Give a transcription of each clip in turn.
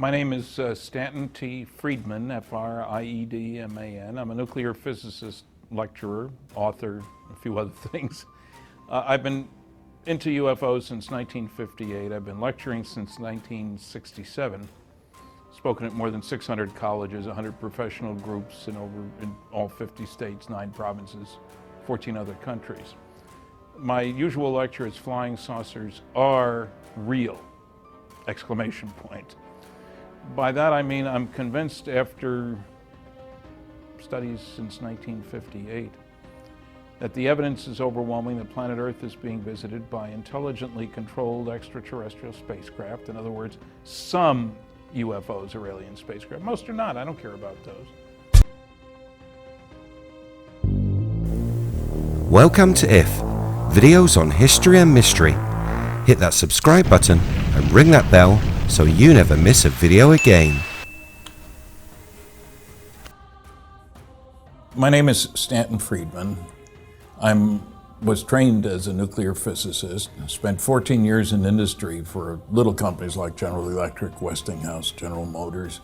My name is Stanton T. Friedman, F-R-I-E-D-M-A-N. I'm a nuclear physicist, lecturer, author, a few other things. I've been into UFOs since 1958. I've been lecturing since 1967. Spoken at more than 600 colleges, 100 professional groups in all 50 states, 9 provinces, 14 other countries. My usual lecture is flying saucers are real! Exclamation point. By that I mean I'm convinced after studies since 1958 that the evidence is overwhelming that planet Earth is being visited by intelligently controlled extraterrestrial spacecraft. In other words, some UFOs are alien spacecraft. Most are not. I don't care about those. Welcome to IF, videos on history and mystery. Hit that subscribe button and ring that bell so you never miss a video again. My name is Stanton Friedman. I was trained as a nuclear physicist, spent 14 years in industry for little companies like General Electric, Westinghouse, General Motors,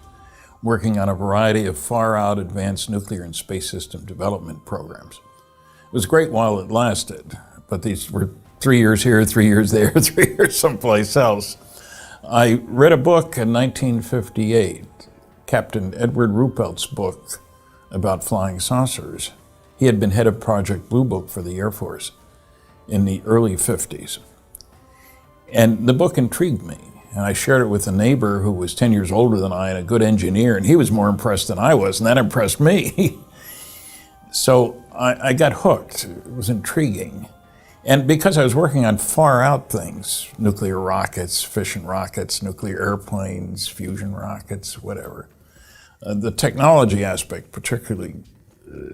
working on a variety of far-out advanced nuclear and space system development programs. It was great while it lasted, but these were 3 years here, 3 years there, 3 years someplace else. I read a book in 1958, Captain Edward Ruppelt's book about flying saucers. He had been head of Project Blue Book for the Air Force in the early 50s. And the book intrigued me, and I shared it with a neighbor who was 10 years older than I and a good engineer, and he was more impressed than I was, and that impressed me. So I got hooked. It was intriguing. And because I was working on far-out things, nuclear rockets, fission rockets, nuclear airplanes, fusion rockets, whatever, the technology aspect particularly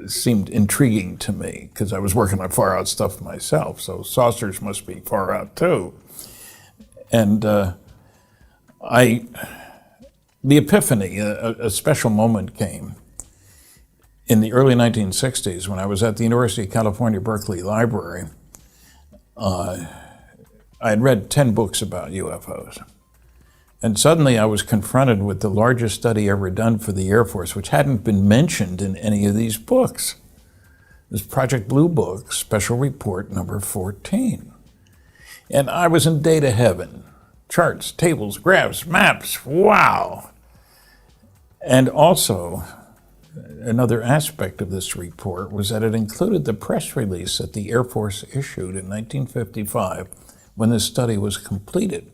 seemed intriguing to me because I was working on far-out stuff myself, so saucers must be far-out too. And the epiphany, a special moment came in the early 1960s when I was at the University of California, Berkeley Library. I had read 10 books about UFOs. And suddenly I was confronted with the largest study ever done for the Air Force, which hadn't been mentioned in any of these books. This Project Blue Book, Special Report number 14. And I was in data heaven. Charts, tables, graphs, maps, wow! And also, another aspect of this report was that it included the press release that the Air Force issued in 1955 when this study was completed.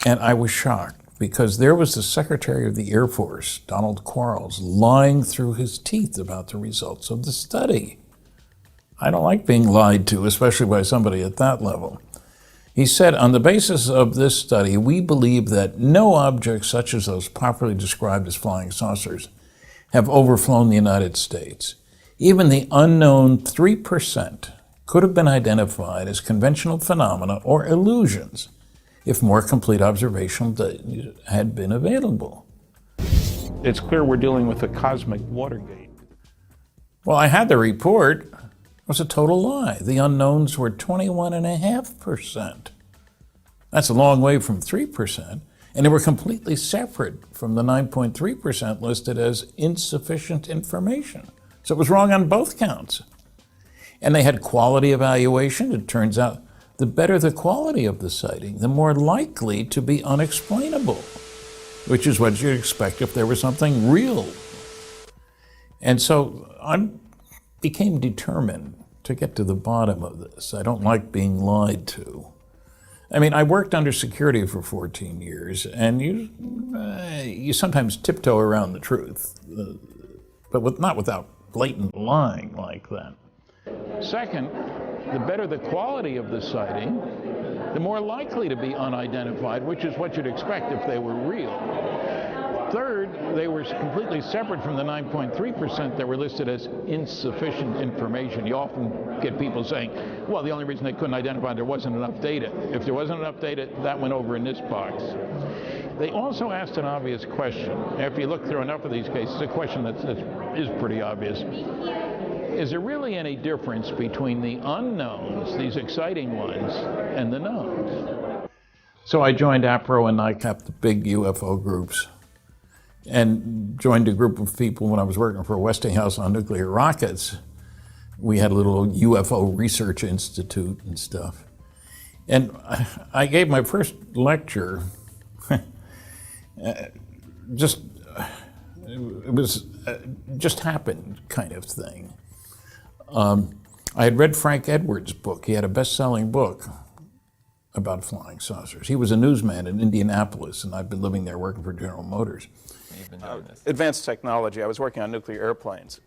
And I was shocked because there was the Secretary of the Air Force, Donald Quarles, lying through his teeth about the results of the study. I don't like being lied to, especially by somebody at that level. He said, on the basis of this study, we believe that no objects such as those popularly described as flying saucers have overflown the United States. Even the unknown 3% could have been identified as conventional phenomena or illusions if more complete observation had been available. It's clear we're dealing with a cosmic Watergate. Well, I had the report. It was a total lie. The unknowns were 21.5%. That's a long way from 3%, and they were completely separate from the 9.3% listed as insufficient information. So it was wrong on both counts. And they had quality evaluation. It turns out the better the quality of the sighting, the more likely to be unexplainable, which is what you'd expect if there was something real. And so I became determined to get to the bottom of this. I don't like being lied to. I mean, I worked under security for 14 years, and you sometimes tiptoe around the truth, but not without blatant lying like that. Second, the better the quality of the sighting, the more likely to be unidentified, which is what you'd expect if they were real. Third, they were completely separate from the 9.3% that were listed as insufficient information. You often get people saying, well, the only reason they couldn't identify there wasn't enough data. If there wasn't enough data, that went over in this box. They also asked an obvious question. After you look through enough of these cases, a question that is pretty obvious. Is there really any difference between the unknowns, these exciting ones, and the knowns? So I joined APRO and NICAP, the big UFO groups, and joined a group of people when I was working for Westinghouse on nuclear rockets. We had a little UFO research institute and stuff. And I gave my first lecture, it was just happened kind of thing. I had read Frank Edwards' book. He had a best-selling book about flying saucers. He was a newsman in Indianapolis, and I'd been living there working for General Motors. You've been doing this. Advanced technology. I was working on nuclear airplanes.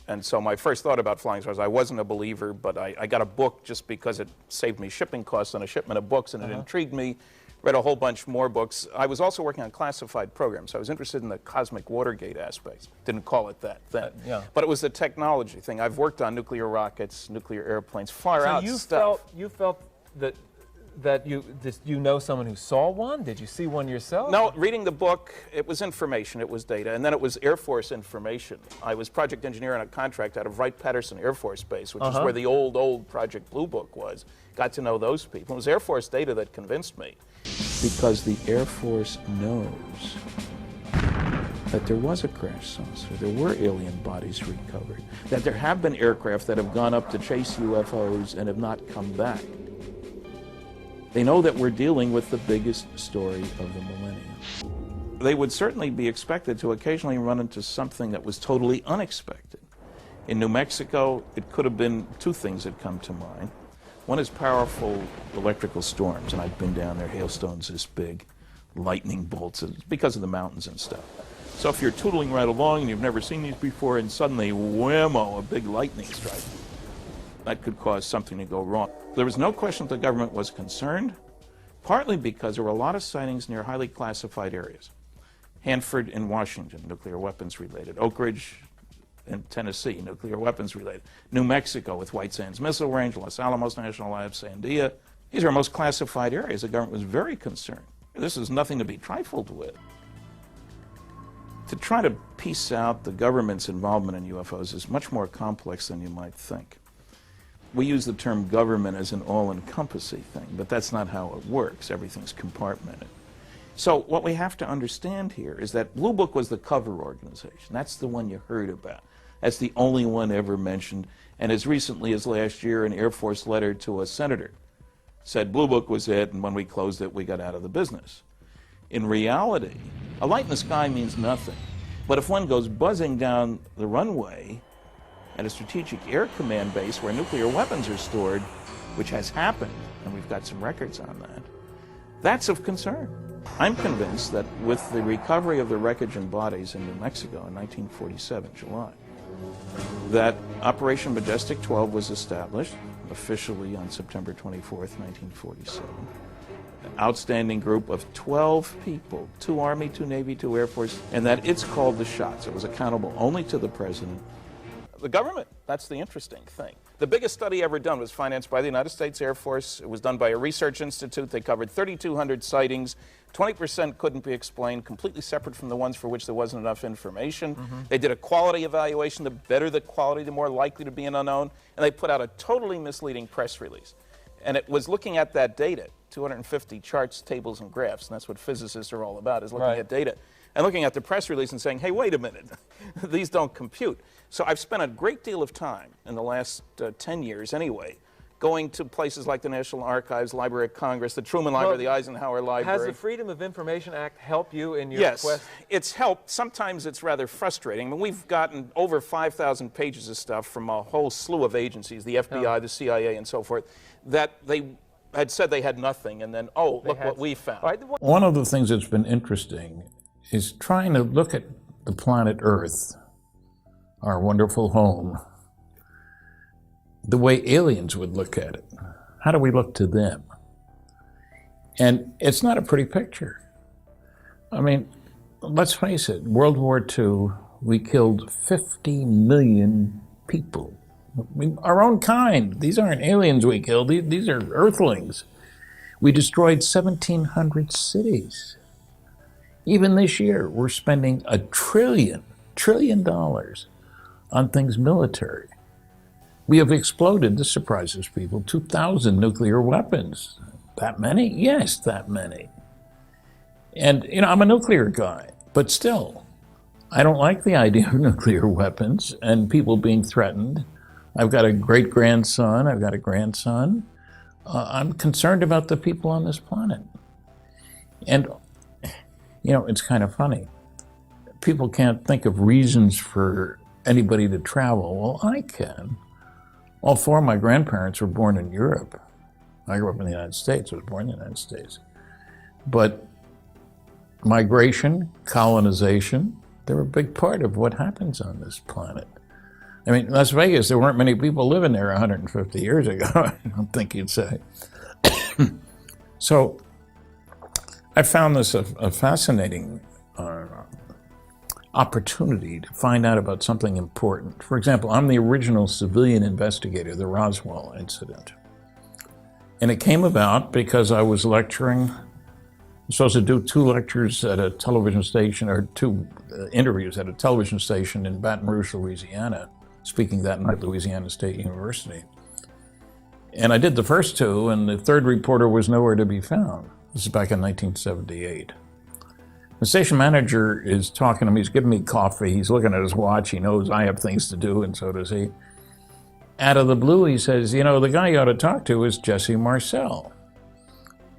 And so my first thought about flying saucers, I wasn't a believer, but I got a book just because it saved me shipping costs on a shipment of books, and it intrigued me. Read a whole bunch more books. I was also working on classified programs. I was interested in the cosmic Watergate aspects. Didn't call it that then. Yeah. But it was the technology thing. I've worked on nuclear rockets, nuclear airplanes, far out stuff. You felt that you know someone who saw one? Did you see one yourself? No, reading the book, it was information, it was data, and then it was Air Force information. I was project engineer on a contract out of Wright-Patterson Air Force Base, which is where the old Project Blue Book was. Got to know those people. It was Air Force data that convinced me. Because the Air Force knows that there was a crash saucer, there were alien bodies recovered, that there have been aircraft that have gone up to chase UFOs and have not come back. They know that we're dealing with the biggest story of the millennium. They would certainly be expected to occasionally run into something that was totally unexpected. In New Mexico, it could have been two things that come to mind. One is powerful electrical storms, and I've been down there, hailstones this big, lightning bolts, because of the mountains and stuff. So if you're tootling right along and you've never seen these before, and suddenly, whammo, a big lightning strike, that could cause something to go wrong. There was no question that the government was concerned, partly because there were a lot of sightings near highly classified areas. Hanford in Washington, nuclear weapons related. Oak Ridge in Tennessee, nuclear weapons related. New Mexico with White Sands Missile Range, Los Alamos National Lab, Sandia. These are most classified areas. The government was very concerned. This is nothing to be trifled with. To try to piece out the government's involvement in UFOs is much more complex than you might think. We use the term government as an all-encompassing thing, but that's not how it works. Everything's compartmented. So what we have to understand here is that Blue Book was the cover organization. That's the one you heard about. That's the only one ever mentioned. And as recently as last year, an Air Force letter to a senator said Blue Book was it, and when we closed it, we got out of the business. In reality, a light in the sky means nothing. But if one goes buzzing down the runway at a strategic air command base where nuclear weapons are stored, which has happened, and we've got some records on that, that's of concern. I'm convinced that with the recovery of the wreckage and bodies in New Mexico in 1947, July, that Operation Majestic 12 was established officially on September 24th, 1947. An outstanding group of 12 people, 2 Army, 2 Navy, 2 Air Force, and that it's called the shots. It was accountable only to the President. The government, that's the interesting thing. The biggest study ever done was financed by the United States Air Force. It was done by a research institute. They covered 3,200 sightings. 20% couldn't be explained, completely separate from the ones for which there wasn't enough information. They did a quality evaluation. The better the quality, the more likely to be an unknown. And they put out a totally misleading press release. And it was looking at that data, 250 charts, tables, and graphs. And that's what physicists are all about, is looking at data. And looking at the press release and saying, hey, wait a minute, these don't compute. So I've spent a great deal of time in the last 10 years anyway, going to places like the National Archives, Library of Congress, the Truman Library, the Eisenhower Library. Has the Freedom of Information Act helped you in your Yes, quest? it's helped. Sometimes it's rather frustrating. I mean, we've gotten over 5,000 pages of stuff from a whole slew of agencies, the FBI, the CIA, and so forth, that they had said they had nothing, and then, oh, look what we found. One of the things that's been interesting is trying to look at the planet Earth, our wonderful home, the way aliens would look at it. How do we look to them? And it's not a pretty picture. I mean, let's face it, World War II, we killed 50 million people. Our own kind. These aren't aliens we killed, these are Earthlings. We destroyed 1,700 cities. Even this year, we're spending $1 trillion on things military. We have exploded, this surprises people, 2,000 nuclear weapons. That many? Yes, that many. And, I'm a nuclear guy, but still, I don't like the idea of nuclear weapons and people being threatened. I've got a great-grandson, I've got a grandson. I'm concerned about the people on this planet. And, it's kind of funny. People can't think of reasons for anybody to travel. Well, I can. All four of my grandparents were born in Europe. I grew up in the United States, I was born in the United States. But migration, colonization, they're a big part of what happens on this planet. I mean, Las Vegas, there weren't many people living there 150 years ago, I don't think you'd say. So I found this a fascinating opportunity to find out about something important. For example, I'm the original civilian investigator of the Roswell Incident. And it came about because I was lecturing. I'm supposed to do 2 lectures at a television station, or 2 interviews at a television station in Baton Rouge, Louisiana, speaking that night at Louisiana State University. And I did the first 2, and the third reporter was nowhere to be found. This is back in 1978. The station manager is talking to me, he's giving me coffee, he's looking at his watch, he knows I have things to do, and so does he. Out of the blue, he says, the guy you ought to talk to is Jesse Marcel.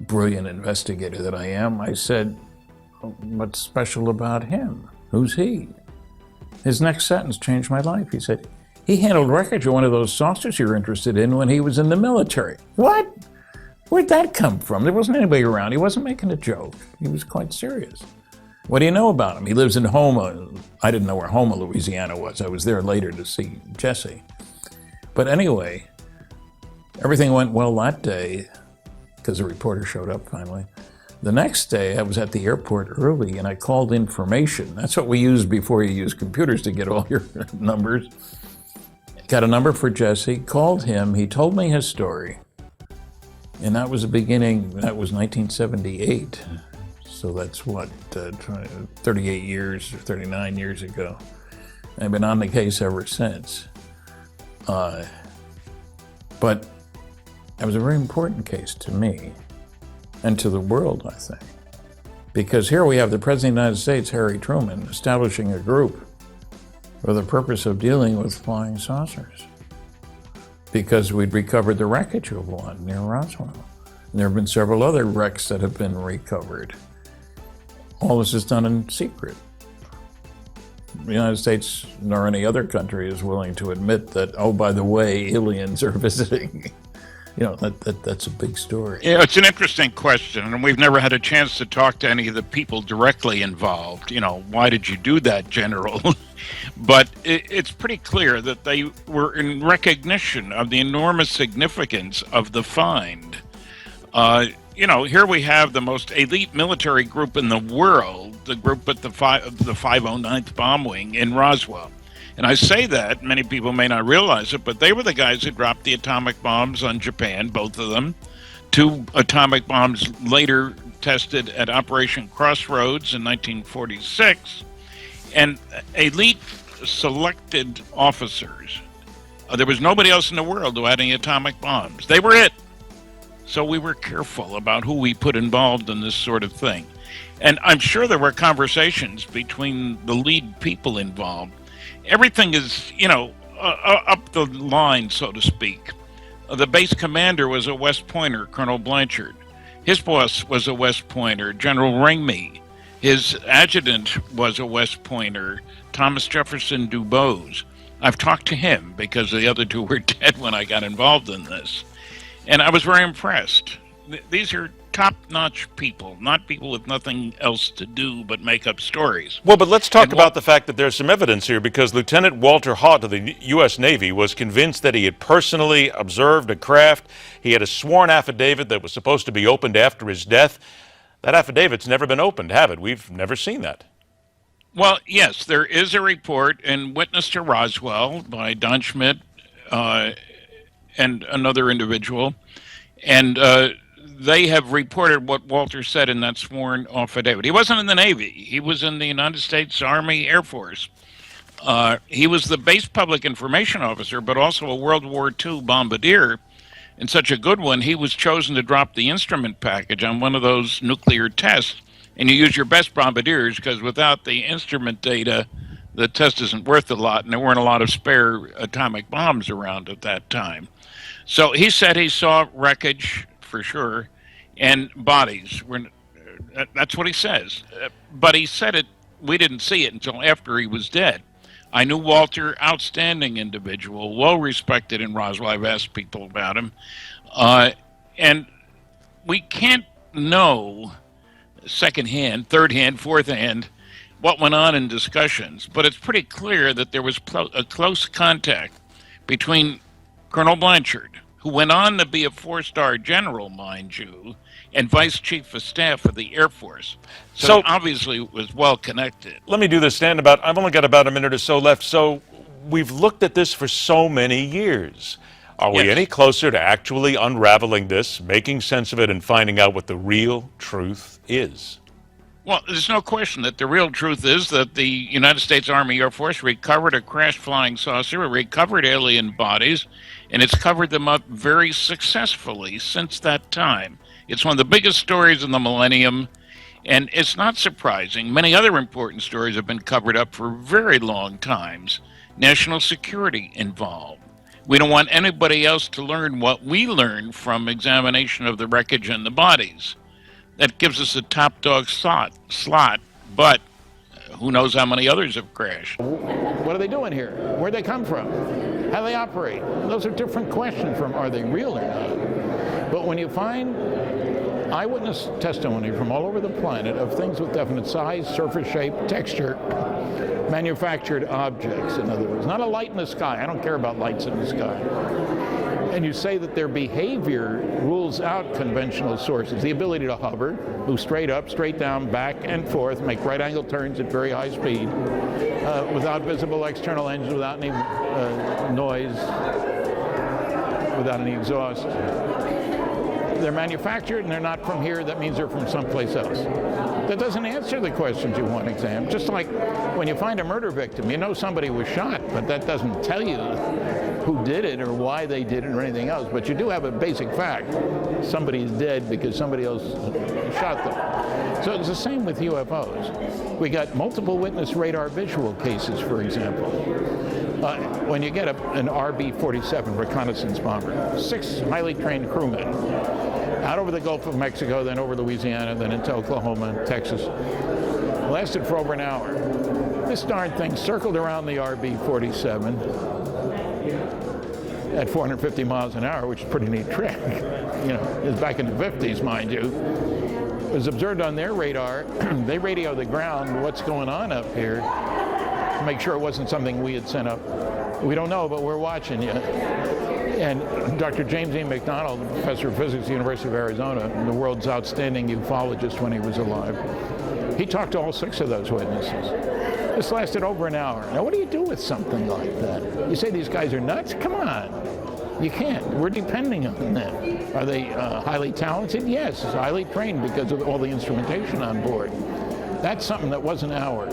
Brilliant investigator that I am, I said, what's special about him? Who's he? His next sentence changed my life. He said, he handled wreckage of one of those saucers you're interested in when he was in the military. What? Where'd that come from? There wasn't anybody around. He wasn't making a joke. He was quite serious. What do you know about him? He lives in Houma. I didn't know where Houma, Louisiana was. I was there later to see Jesse. But anyway, everything went well that day, because the reporter showed up finally. The next day, I was at the airport early, and I called information. That's what we use before you use computers to get all your numbers. Got a number for Jesse, called him, he told me his story. And that was the beginning, that was 1978. So that's what, 38 years or 39 years ago. I've been on the case ever since. But that was a very important case to me and to the world, I think. Because here we have the President of the United States, Harry Truman, establishing a group for the purpose of dealing with flying saucers. Because we'd recovered the wreckage of one near Roswell. And there have been several other wrecks that have been recovered. All this is done in secret. The United States nor any other country is willing to admit that, oh, by the way, aliens are visiting. That's a big story. Yeah, it's an interesting question, and we've never had a chance to talk to any of the people directly involved. Why did you do that, General? But it's pretty clear that they were in recognition of the enormous significance of the find. Here we have the most elite military group in the world, the group at the 509th Bomb Wing in Roswell. And I say that, many people may not realize it, but they were the guys who dropped the atomic bombs on Japan, both of them. 2 atomic bombs later tested at Operation Crossroads in 1946. And elite selected officers. There was nobody else in the world who had any atomic bombs. They were it. So we were careful about who we put involved in this sort of thing. And I'm sure there were conversations between the lead people involved. Everything is, up the line, so to speak. The base commander was a West Pointer, Colonel Blanchard. His boss was a West Pointer, General Ringme. His adjutant was a West Pointer, Thomas Jefferson Dubose. I've talked to him because the other 2 were dead when I got involved in this. And I was very impressed. These are top-notch people, not people with nothing else to do but make up stories. Well, but let's talk about the fact that there's some evidence here, because Lieutenant Walter Haut of the U.S. Navy was convinced that he had personally observed a craft. He had a sworn affidavit that was supposed to be opened after his death. That affidavit's never been opened, have it? We've never seen that. Well, yes, there is a report in Witness to Roswell by Don Schmidt and another individual. And they have reported what Walter said in that sworn affidavit. He wasn't in the Navy. He was in the United States Army Air Force. He was the base public information officer, but also a World War II bombardier. and such a good one, he was chosen to drop the instrument package on one of those nuclear tests. And you use your best bombardiers, because without the instrument data, the test isn't worth a lot, and there weren't a lot of spare atomic bombs around at that time. So he said he saw wreckage for sure, and bodies. That's what he says. But he said it, we didn't see it until after he was dead. I knew Walter, outstanding individual, well respected in Roswell. I've asked people about him. And we can't know secondhand, third hand, fourth hand, what went on in discussions, but it's pretty clear that there was a close contact between Colonel Blanchard, who went on to be a 4-star general, mind you, and Vice Chief of Staff of the Air Force. So obviously it was well connected. Let me do this, Stan. I've only got about a minute or so left. So we've looked at this for so many years. Are we any closer to actually unraveling this, making sense of it, and finding out what the real truth is? Well, there's no question that the real truth is that the United States Army Air Force recovered a crashed flying saucer, recovered alien bodies, and it's covered them up very successfully since that time. It's one of the biggest stories in the millennium, and it's not surprising. Many other important stories have been covered up for very long times. National security involved. We don't want anybody else to learn what we learned from examination of the wreckage and the bodies. That gives us a top dog slot, but who knows how many others have crashed. What are they doing here? Where'd they come from? How do they operate? Those are different questions from are they real or not. But when you find eyewitness testimony from all over the planet of things with definite size, surface shape, texture, manufactured objects, in other words, not a light in the sky. I don't care about lights in the sky. And you say that their behavior rules out conventional sources. The ability to hover, move straight up, straight down, back and forth, make right angle turns at very high speed, without visible external engines, without any noise, without any exhaust. They're manufactured and they're not from here. That means they're from someplace else. That doesn't answer the questions you want examined. Just like when you find a murder victim, you know somebody was shot, but that doesn't tell you who did it or why they did it or anything else. But you do have a basic fact. Somebody's dead because somebody else shot them. So it's the same with UFOs. We got multiple witness radar visual cases, for example. When you get an RB-47 reconnaissance bomber, 6 highly trained crewmen, out over the Gulf of Mexico, then over Louisiana, then into Oklahoma, Texas, lasted for over an hour. This darn thing circled around the RB-47 at 450 miles an hour, which is a pretty neat trick. You know, it was back in the 50s, mind you. It was observed on their radar. They radio the ground, what's going on up here, to make sure it wasn't something we had sent up. We don't know, but we're watching you. And Dr. James E. McDonald, professor of physics at the University of Arizona, the world's outstanding ufologist when he was alive, he talked to all 6 of those witnesses. This lasted over an hour. Now, what do you do with something like that? You say these guys are nuts? Come on. You can't. We're depending on them. Are they highly talented? Yes, highly trained because of all the instrumentation on board. That's something that wasn't ours.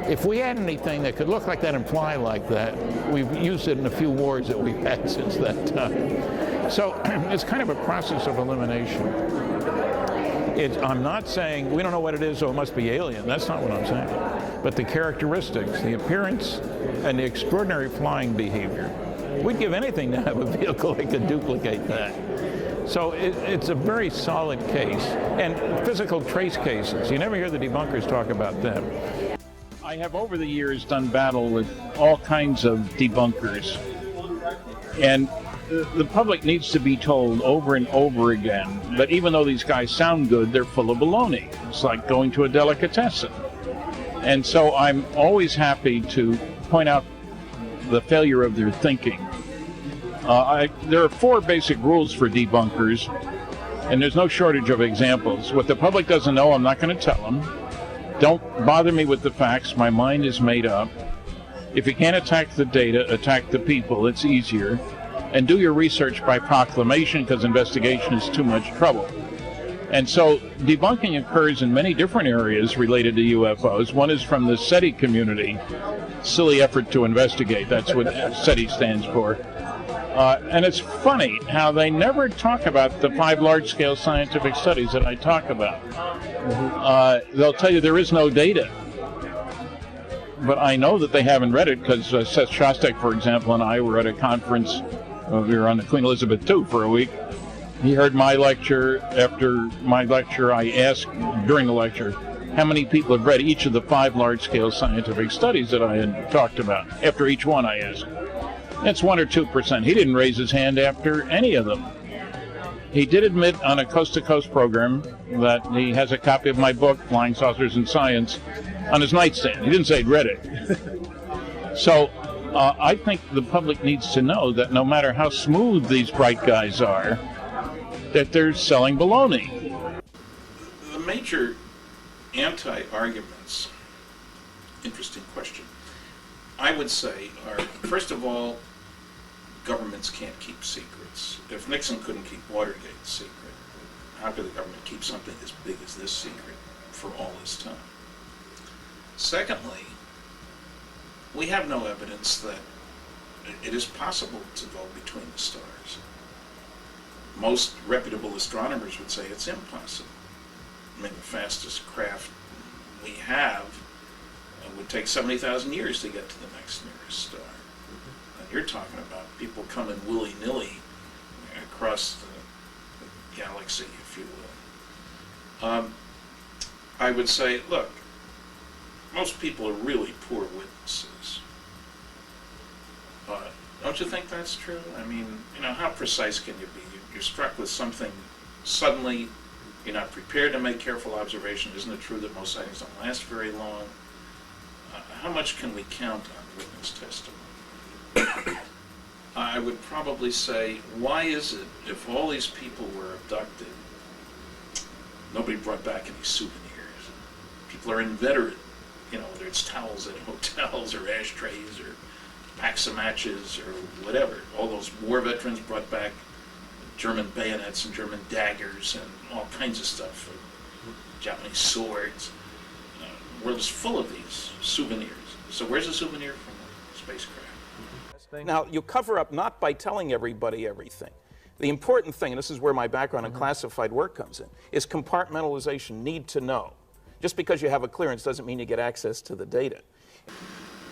If we had anything that could look like that and fly like that, we've used it in a few wars that we've had since that time. So it's kind of a process of elimination. I'm not saying we don't know what it is, so it must be alien. That's not what I'm saying. But the characteristics, the appearance, and the extraordinary flying behavior. We'd give anything to have a vehicle that could duplicate that. So it's a very solid case. And physical trace cases, you never hear the debunkers talk about them. I have over the years done battle with all kinds of debunkers. And the public needs to be told over and over again that even though these guys sound good, they're full of baloney. It's like going to a delicatessen. And so I'm always happy to point out the failure of their thinking. There are 4 basic rules for debunkers, and there's no shortage of examples. What the public doesn't know, I'm not going to tell them. Don't bother me with the facts. My mind is made up. If you can't attack the data, attack the people. It's easier. And do your research by proclamation, because investigation is too much trouble. And so debunking occurs in many different areas related to UFOs. One is from the SETI community, silly effort to investigate. That's what SETI stands for. And it's funny how they never talk about the 5 large-scale scientific studies that I talk about. They'll tell you there is no data. But I know that they haven't read it because Seth Shostak, for example, and I were at a conference. We were on the Queen Elizabeth II for a week. He heard my lecture. After my lecture, I asked during the lecture how many people have read each of the 5 large-scale scientific studies that I had talked about. After each one, I asked. It's 1 or 2%. He didn't raise his hand after any of them. He did admit on a coast-to-coast program that he has a copy of my book, Flying Saucers and Science, on his nightstand. He didn't say he'd read it. So I think the public needs to know that no matter how smooth these bright guys are, that they're selling baloney. The major anti-arguments, interesting question, I would say are, first of all, governments can't keep secrets. If Nixon couldn't keep Watergate secret, how could the government keep something as big as this secret for all this time? Secondly, we have no evidence that it is possible to go between the stars. Most reputable astronomers would say it's impossible. I mean, the fastest craft we have would take 70,000 years to get to the next nearest star. And you're talking about people coming willy-nilly across the galaxy, if you will. I would say, look, most people are really poor witnesses. Don't you think that's true? I mean, you know, how precise can you be? You're struck with something suddenly, you're not prepared to make careful observation. Isn't it true that most sightings don't last very long? How much can we count on witness testimony? I would probably say, why is it, if all these people were abducted, nobody brought back any souvenirs? People are inveterate, you know, whether it's towels at hotels or ashtrays or packs of matches or whatever. All those war veterans brought back German bayonets and German daggers and all kinds of stuff, Japanese swords. The world is full of these souvenirs. So where's the souvenir from the spacecraft? Now, you cover up not by telling everybody everything. The important thing, and this is where my background in classified work comes in, is compartmentalization, need to know. Just because you have a clearance doesn't mean you get access to the data.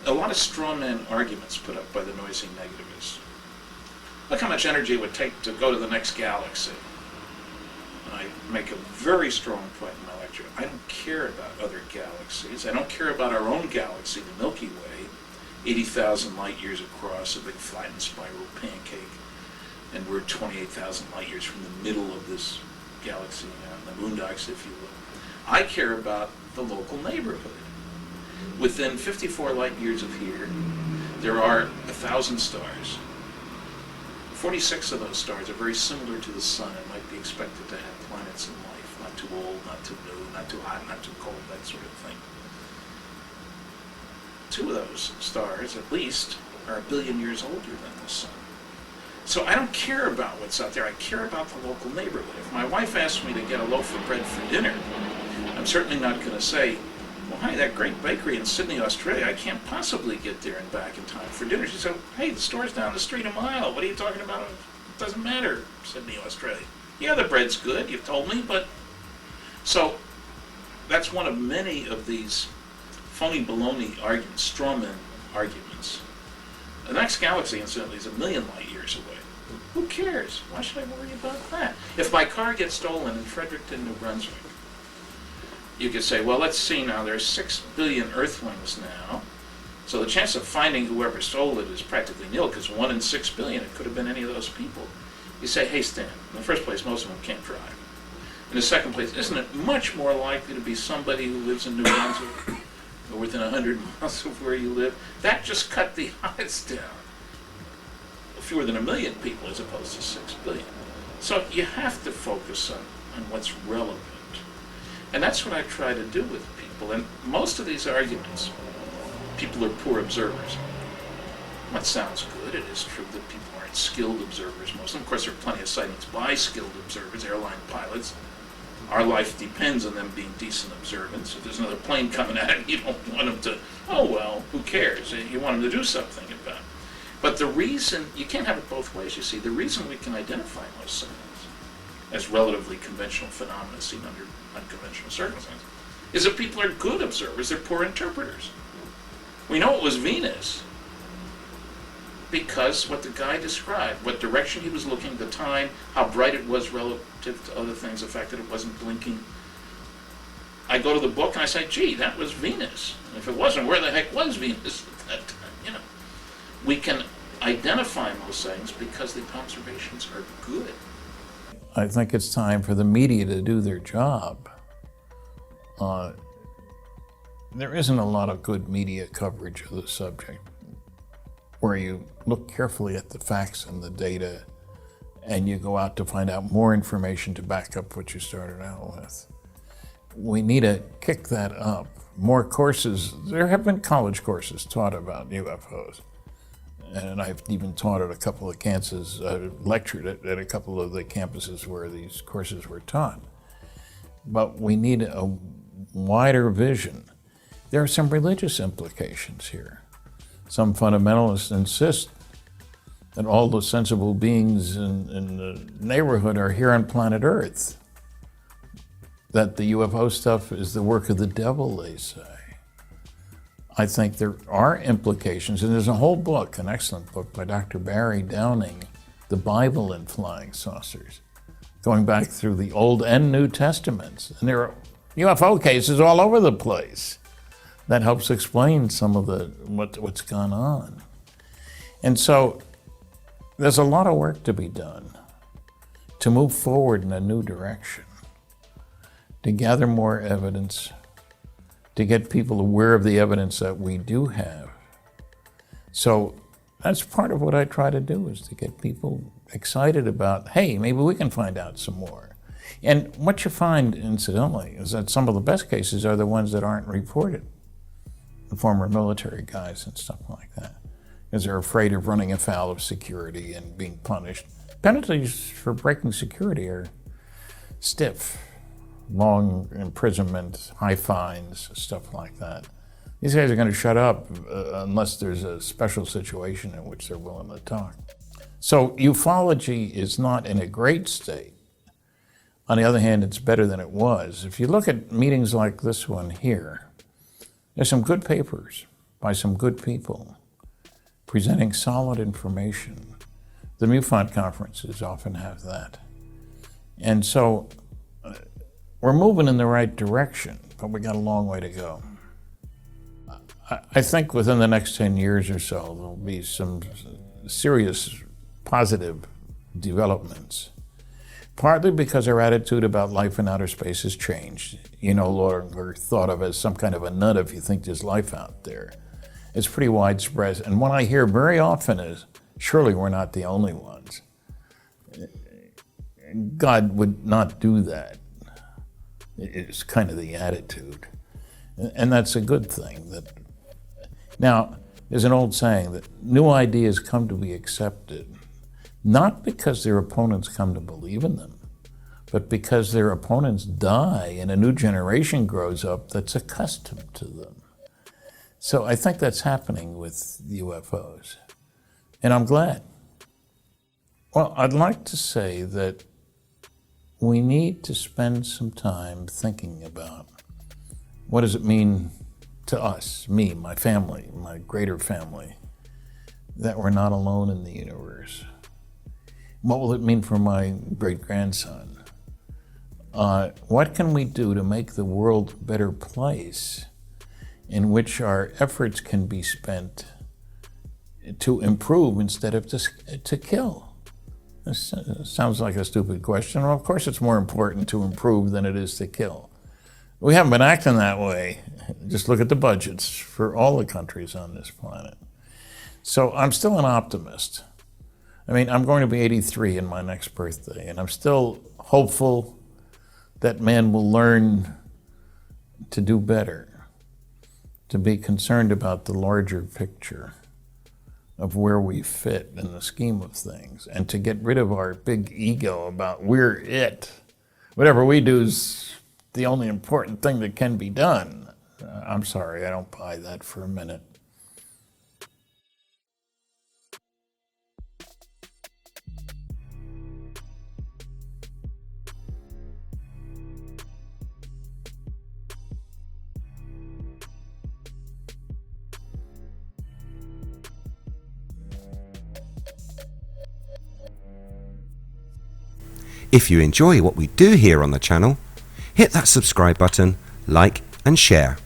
A lot of straw man arguments put up by the noisy negativists. Look how much energy it would take to go to the next galaxy. And I make a very strong point in my lecture. I don't care about other galaxies. I don't care about our own galaxy, the Milky Way, 80,000 light years across, a big flattened spiral pancake. And we're 28,000 light years from the middle of this galaxy, the boondocks, if you will. I care about the local neighborhood. Within 54 light years of here, there are 1,000 stars. 46 of those stars are very similar to the sun and might be expected to have planets in life. Not too old, not too new, not too hot, not too cold, that sort of thing. 2 of those stars, at least, are 1 billion years older than the sun. So I don't care about what's out there. I care about the local neighborhood. If my wife asks me to get a loaf of bread for dinner, I'm certainly not going to say, well, hi, that great bakery in Sydney, Australia, I can't possibly get there and back in time for dinner. She said, hey, the store's down the street a mile. What are you talking about? It doesn't matter, Sydney, Australia. Yeah, the bread's good, you've told me, but... So that's one of many of these phony baloney arguments, straw man arguments. The next galaxy, incidentally, is 1 million light years away. Who cares? Why should I worry about that? If my car gets stolen in Fredericton, New Brunswick, you could say, well, let's see now, there's 6 billion Earthlings now, so the chance of finding whoever stole it is practically nil, because 1 in 6 billion, it could have been any of those people. You say, hey, Stan, in the first place, most of them can't drive. In the second place, isn't it much more likely to be somebody who lives in New Brunswick or within 100 miles of where you live? That just cut the odds down. Fewer than 1 million people as opposed to 6 billion. So you have to focus on what's relevant. And that's what I try to do with people. And most of these arguments, people are poor observers. That sounds good. It is true that people aren't skilled observers. Most of them, of course, there are plenty of sightings by skilled observers, airline pilots. Our life depends on them being decent observants. If there's another plane coming at it, you don't want them to, oh, well, who cares? You want them to do something about it. But the reason, you can't have it both ways, you see. The reason we can identify most sightings as relatively conventional phenomena seen under unconventional circumstances is that people are good observers, they're poor interpreters. We know it was Venus because what the guy described, what direction he was looking at the time, how bright it was relative to other things, the fact that it wasn't blinking. I go to the book and I say, gee, that was Venus. And if it wasn't, where the heck was Venus at that time? You know, we can identify most things because the observations are good. I think it's time for the media to do their job. There isn't a lot of good media coverage of the subject where you look carefully at the facts and the data and you go out to find out more information to back up what you started out with. We need to kick that up. More courses, there have been college courses taught about UFOs. And I've even taught at a couple of campuses, lectured at a couple of the campuses where these courses were taught. But we need a wider vision. There are some religious implications here. Some fundamentalists insist that all the sensible beings in the neighborhood are here on planet Earth. That the UFO stuff is the work of the devil, they say. I think there are implications, and there's a whole book, an excellent book by Dr. Barry Downing, The Bible and Flying Saucers, going back through the Old and New Testaments. And there are UFO cases all over the place. That helps explain some of what's gone on. And so there's a lot of work to be done to move forward in a new direction, to gather more evidence, to get people aware of the evidence that we do have. So that's part of what I try to do, is to get people excited about, hey, maybe we can find out some more. And what you find, incidentally, is that some of the best cases are the ones that aren't reported. The former military guys and stuff like that, because they're afraid of running afoul of security and being punished. Penalties for breaking security are stiff. Long imprisonment, high fines, stuff like that. These guys are going to shut up unless there's a special situation in which they're willing to talk. So ufology is not in a great state. On the other hand, it's better than it was. If you look at meetings like this one here, there's some good papers by some good people presenting solid information. The MUFON conferences often have that. And so we're moving in the right direction, but we got a long way to go. I think within the next 10 years or so, there'll be some serious positive developments, partly because our attitude about life in outer space has changed. You no longer thought of as some kind of a nut if you think there's life out there. It's pretty widespread, and what I hear very often is, surely we're not the only ones. God would not do that. It's kind of the attitude. And that's a good thing. Now, there's an old saying that new ideas come to be accepted, not because their opponents come to believe in them, but because their opponents die and a new generation grows up that's accustomed to them. So I think that's happening with UFOs. And I'm glad. Well, I'd like to say that we need to spend some time thinking about what does it mean to us, me, my family, my greater family, that we're not alone in the universe. What will it mean for my great-grandson? What can we do to make the world a better place in which our efforts can be spent to improve instead of to kill? This sounds like a stupid question. Well, of course it's more important to improve than it is to kill. We haven't been acting that way. Just look at the budgets for all the countries on this planet. So I'm still an optimist. I mean, I'm going to be 83 in my next birthday, and I'm still hopeful that man will learn to do better, to be concerned about the larger picture of where we fit in the scheme of things, and to get rid of our big ego about we're it. Whatever we do is the only important thing that can be done. I'm sorry, I don't buy that for a minute. If you enjoy what we do here on the channel, hit that subscribe button, like and share.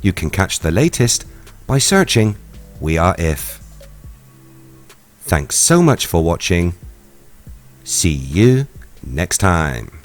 You can catch the latest by searching We Are If. Thanks so much for watching. See you next time.